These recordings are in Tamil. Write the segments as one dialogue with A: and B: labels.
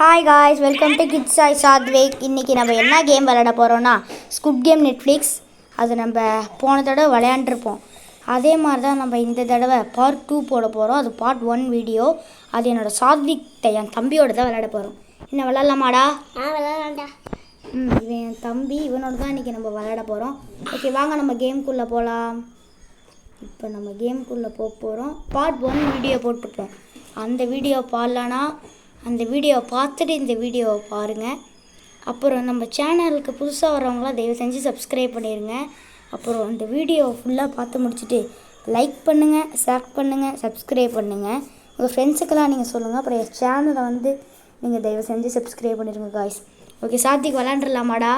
A: Hi guys, welcome to kids I Satvik. இன்றைக்கி நம்ம என்ன கேம் விளையாட போகிறோன்னா ஸ்குட் கேம் நெட்ஃப்ளிக்ஸ். அது நம்ம போன தடவை விளையாண்டுருப்போம். அதே மாதிரி தான் நம்ம இந்த தடவை பார்ட் 2 போட போகிறோம். அது பார்ட் 1 வீடியோ. அது என்னோடய சாத்விக் என் தம்பியோட தான் விளையாட போகிறோம். என்ன விளையாடலாமாடா?
B: விளையாடா.
A: இது என் தம்பி, இவனோட தான் இன்றைக்கி நம்ம விளையாட போகிறோம். ஓகே, வாங்க நம்ம கேமுக்குள்ளே போகலாம். இப்போ நம்ம கேமுக்குள்ளே போகிறோம். பார்ட் 1 வீடியோ போட்டிருப்போம். அந்த வீடியோ பாடலான்னா அந்த வீடியோவை பார்த்துட்டு இந்த வீடியோவை பாருங்கள். அப்புறம் நம்ம சேனலுக்கு புதுசாக வரவங்களாம் தயவு செஞ்சு சப்ஸ்கிரைப் பண்ணிடுங்க. அப்புறம் அந்த வீடியோவை ஃபுல்லாக பார்த்து முடிச்சுட்டு லைக் பண்ணுங்கள், ஷேர் பண்ணுங்கள், சப்ஸ்கிரைப் பண்ணுங்கள். உங்கள் ஃப்ரெண்ட்ஸுக்கெல்லாம் நீங்கள் சொல்லுங்கள். அப்புறம் என் சேனலை நீங்கள் தயவு செஞ்சு சப்ஸ்கிரைப் பண்ணிடுங்க காய்ஸ். ஓகே, சாத்திக்கு விளாண்டுலாமாடா?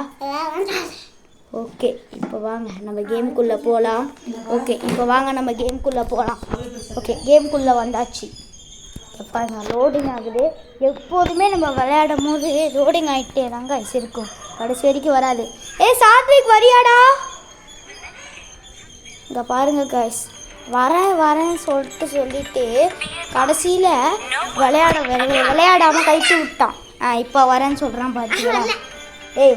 A: ஓகே, இப்போ வாங்க நம்ம கேமுக்குள்ளே போகலாம். ஓகே, கேமுக்குள்ளே வந்தாச்சு. பாருங்க, லோடிங் ஆகுது. எப்போதுமே நம்ம விளையாடும் போது லோடிங் ஆகிட்டே தாங்க இருக்கும், கடைசி வரைக்கும் வராது. சாத்விக் வரியாடா? இங்கே பாருங்க காய்ஸ், வரேன்னு சொல்லிட்டு கடைசியில் விளையாடாமல் கழித்து விட்டான். இப்போ வரேன்னு சொல்கிறான் பார்த்தீங்களா?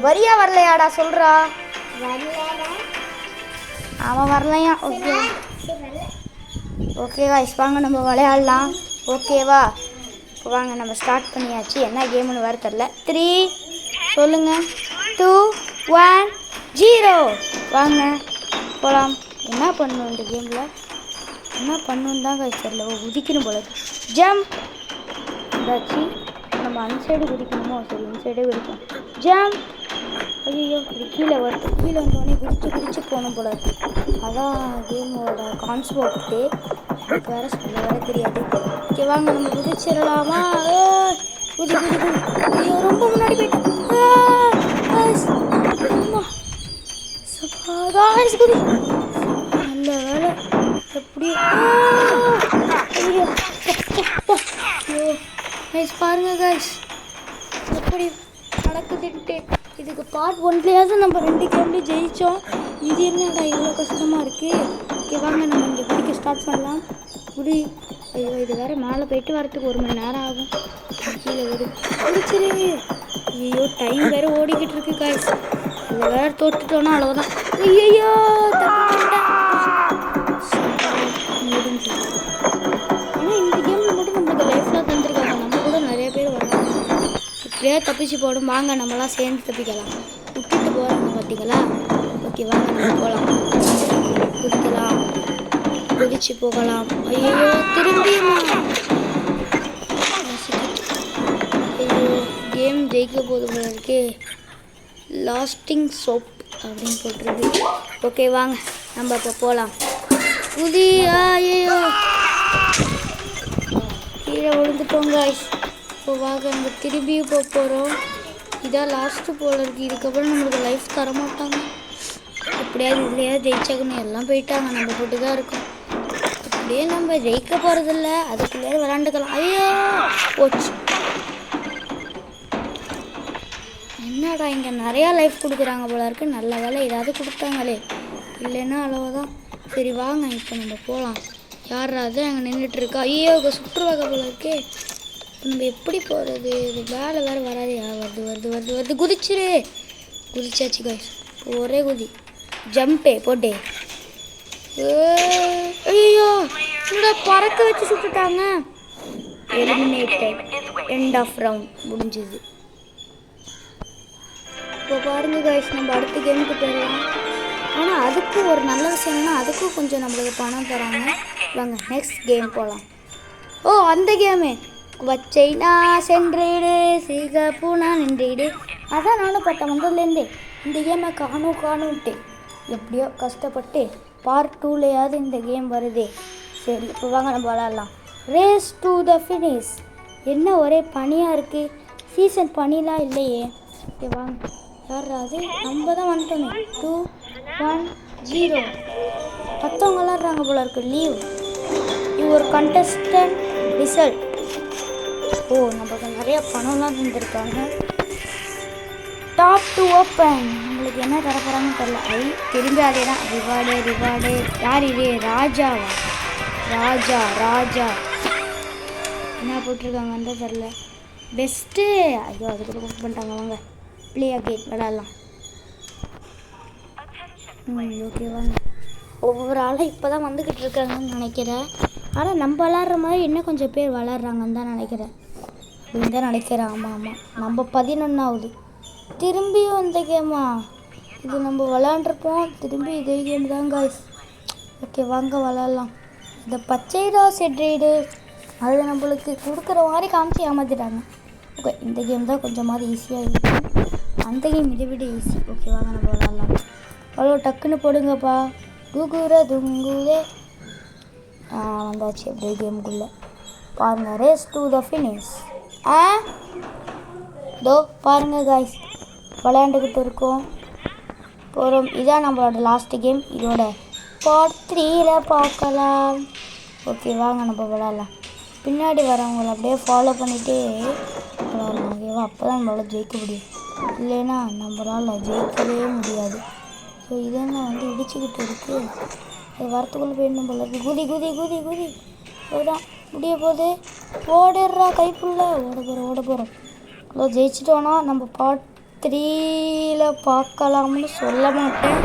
A: வரியா வரலையாடா சொல்கிறா? அவன் வரலையா? ஓகே காய்ஸ், வாங்க நம்ம விளையாடலாம். ஓகேவா? இப்போ வாங்க நம்ம ஸ்டார்ட் பண்ணியாச்சு. என்ன கேம்னு வேறு தெரில. 3 சொல்லுங்கள், 2 1 0 வாங்க போகலாம். என்ன பண்ணணும் இந்த கேமில்? என்ன பண்ணணும் தான் தெரில. குதிக்கணும் போல. ஜம்ப் ஏதாச்சு நம்ம அன்சைடு குதிக்கணுமோ? சரி, இன்சைடே குதிக்கணும். ஜம்ப். ஐயோ, இது கீழே வருது. கீழே வந்தோடனே குதிச்சு போகணும் போல. அதான் கேமோட கான்செப்ட்டு. எனக்கு வேறு சொல்ல வேறு தெரியாது. ஓகே, வாங்க நம்ம குதிச்சிடலாமா? குதி. ஐயோ, ரொம்ப முன்னாடி போயிட்டேன். குதி. நல்ல வேலை. எப்படி? ஐயோ கைஸ், பாருங்க கைஸ் எப்படி நடக்குதுன்ட்டு. இதுக்கு பார்ட் 1லயாவது நம்ம 2 கேம்லேயும் ஜெயித்தோம். இது என்னடா இவ்வளோ கஷ்டமாக இருக்குது? ஓகே, வாங்க நம்ம இங்கே குடிக்க ஸ்டார்ட் பண்ணலாம். ஐயோ, இது வேறு மேலே போயிட்டு வரத்துக்கு 1 மணி நேரம் ஆகும். கீழே குடிச்சிரு. ஐயோ, டைம் வேறு ஓடிக்கிட்டு இருக்கு காய்ஸ். இதில் வேறு தோட்டுட்டோன்னா அவ்வளோதான். ஐயோ, முடிஞ்சு. ஆனால் இந்த கேமில் மட்டும் நம்மளுக்கு லைஃப்லாம் தந்துருக்காங்க. நம்ம கூட நிறைய பேர் வராங்க. இப்படியே தப்பிச்சு போடும். வாங்க நம்மளாம் சேர்ந்து தப்பிக்கலாம். விட்டுட்டு போகிறாங்க பார்த்தீங்களா? ஓகே, வாங்க நம்ம போகலாம். குதிக்கலாம், குதிச்சு போகலாம். ஐயோ, திரும்பியுமா? ஐயோ, கேம் ஜெயிக்க போது போல இருக்கே. லாஸ்டிங் சோப் அப்படின்னு போட்டிருக்கு. ஓகே, வாங்க நம்ம இப்போ போகலாம். குதி. ஐயோ, கீழே விழுந்துட்டோங்க. இப்போ வாங்க நம்ம திரும்பியும் போகிறோம். இதான் லாஸ்ட்டு போல இருக்குது. இதுக்கப்புறம் நம்மளுக்கு லைஃப் தரமாட்டாங்க. எப்படியாவது இதுலையாவது ஜெயிச்சாக்கணும். எல்லாம் போயிட்டாங்க, நம்ம போட்டு தான் இருக்கோம். அப்படியே நம்ம ஜெயிக்க போகிறதில்ல, அதுக்குள்ளே விளாண்டுக்கலாம். ஐயோ, போச்சு. என்னடா இங்கே நிறையா லைஃப் கொடுக்குறாங்க போல இருக்குது. நல்ல வேலை ஏதாவது கொடுத்தாங்களே, இல்லைன்னா அவ்வளோதான். சரி வாங்க இப்போ நம்ம போகலாம். யாராவது அங்கே நின்றுட்டுருக்கா? ஐயோ, சுற்றுவாங்க போல இருக்கே. இப்போ நம்ம எப்படி போகிறது? இது வேலை வேறு வராது. வருது. குதிச்சிரு. குதிச்சாச்சு காய்ஸ். ஒரே குதி. ஜம்பே போட்டே. ஐயோ, இந்த பறக்க வச்சு சுட்டுட்டாங்க. எலிமினேட்டட். எண்ட் ஆஃப் ரவுண்ட் முடிஞ்சுது. இப்போ பாருங்க காய்ஸ், நம்ம அடுத்த கேமுக்கு போயிடலாம். ஆனால் அதுக்கும் ஒரு நல்ல விஷயம் என்னன்னா, அதுக்கும் கொஞ்சம் நம்மளுக்கு பணம் தராங்க. வாங்க நெக்ஸ்ட் கேம் போகலாம். அந்த கேமு வச்சைனா சென்றிடு, சீகப்பூனா நின்றிடு. அதான் நானும் பார்த்தேன் வந்ததுலேருந்தே. இந்த கேமை காணும்ட்டு எப்படியோ கஷ்டப்பட்டு பார்ட் 2லயாவது இந்த கேம் வருதே. சரி, இப்போ வாங்க நம்ம விளாட்லாம். Race to the finish. என்ன ஒரே பனியாக இருக்குது? சீசன் பனிலாம் இல்லையே. ஓகே வாங்க. யாராவது நம்ம தான் வந்துட்டோமே. 2 1 0 மற்றவங்க விளாட்றாங்க போல இருக்கு. Leave your contestant result. நம்மளுக்கு நிறைய பணம்லாம் தந்துருக்காங்க. Top to open. நம்மளுக்கு என்ன தர போகிறாங்கன்னு தெரில. திரும்பி அதே தான். ரிவார்டு. யார் இது? ராஜா என்ன போட்டிருக்காங்கன்னு தெரில. பெஸ்ட்டு. ஐயோ அதுக்கு புக் பண்ணிட்டாங்க. வாங்க ப்ளே அகெயின் விளாட்லாம். ஓகே வாங்க. ஒவ்வொரு ஆளும் இப்போ தான் வந்துக்கிட்டு இருக்காங்கன்னு நினைக்கிறேன். ஆனால் நம்ம விளாட்ற மாதிரி இன்னும் கொஞ்சம் பேர் விளாட்றாங்கன்னு தான் நினைக்கிறேன். அப்படின்னு தான் நினைக்கிறேன். ஆமாம் ஆமாம், நம்ம 11ஆவது. திரும்பியும் அந்த கேமா? இது நம்ம விளாண்டுருப்போம், திரும்பி இதே கேம் தான் காய்ஸ். ஓகே வாங்க விளாட்லாம். இந்த பச்சை ராஸ் ஹெட்ரைடு அது நம்மளுக்கு கொடுக்குற மாதிரி காமிச்சு ஏமாத்திட்டாங்க. ஓகே இந்த கேம் தான் கொஞ்சமாவது ஈஸியாக இருக்கும். அந்த கேம் இதை விட ஈஸி. ஓகே வாங்க நம்ம விளாட்லாம். அவ்வளோ டக்குன்னு போடுங்கப்பா. தூக்குற துங்குலே வந்தாச்சு அப்படியே கேமுக்குள்ளே. பாருங்கள், ரேஸ் டு த ஃபினிஷ். தோ பாருங்கள் காய்ஸ், விளையாண்டுக்கிட்டு இருக்கோம் போகிறோம். இதான் நம்மளோட லாஸ்ட்டு கேம். இதோட பார்ட் 3ல பார்க்கலாம். ஓகே வாங்க நம்ம விளாட்லாம். பின்னாடி வரவங்களை அப்படியே ஃபாலோ பண்ணிகிட்டே விளாட்லாம். ஓகேவா? அப்போ தான் நம்மளால் ஜெயிக்க முடியும், இல்லைன்னா நம்மளால் ஜெயிக்கவே முடியாது. ஸோ இதெல்லாம் இடிச்சுக்கிட்டு இருக்குது. அது வரத்துக்குள்ளே போயிடணும் போல இருக்குது. குதி குதி குதி குதி. அதுதான் முடிய போகுது. ஓடிடுறா கைப்புள்ள. ஓட போகிறோம். அவ்வளோ ஜெயிச்சிட்டோன்னா நம்ம பார்ட் 3ல பார்க்கலாம்னு சொல்ல மாட்டேன்.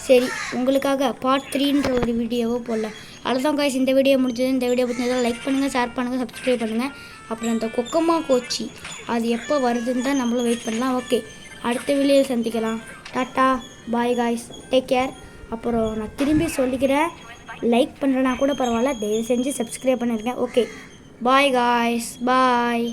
A: சரி, உங்களுக்காக பார்ட் 3ன்ற ஒரு வீடியோவோ போடலாம். அவ்வளோதான் காய்ஸ், இந்த வீடியோ முடிஞ்சது. இந்த வீடியோ பிடிச்சதால் லைக் பண்ணுங்கள், ஷேர் பண்ணுங்கள், சப்ஸ்கிரைப் பண்ணுங்கள். அப்புறம் அந்த கொக்கமா கோச்சி அது எப்போ வருதுன்னு தான் நம்மளும் வெயிட் பண்ணலாம். ஓகே, அடுத்த வீடியோவில் சந்திக்கலாம். Tata bye guys, take care. அப்புறம் நான் திரும்பி சொல்லிக்கிறேன், லைக் பண்ணுறேன்னா கூட பரவாயில்ல, தயவு செஞ்சு சப்ஸ்கிரைப் பண்ணியிருக்கேன். ஓகே பாய் காய்ஸ், பாய்.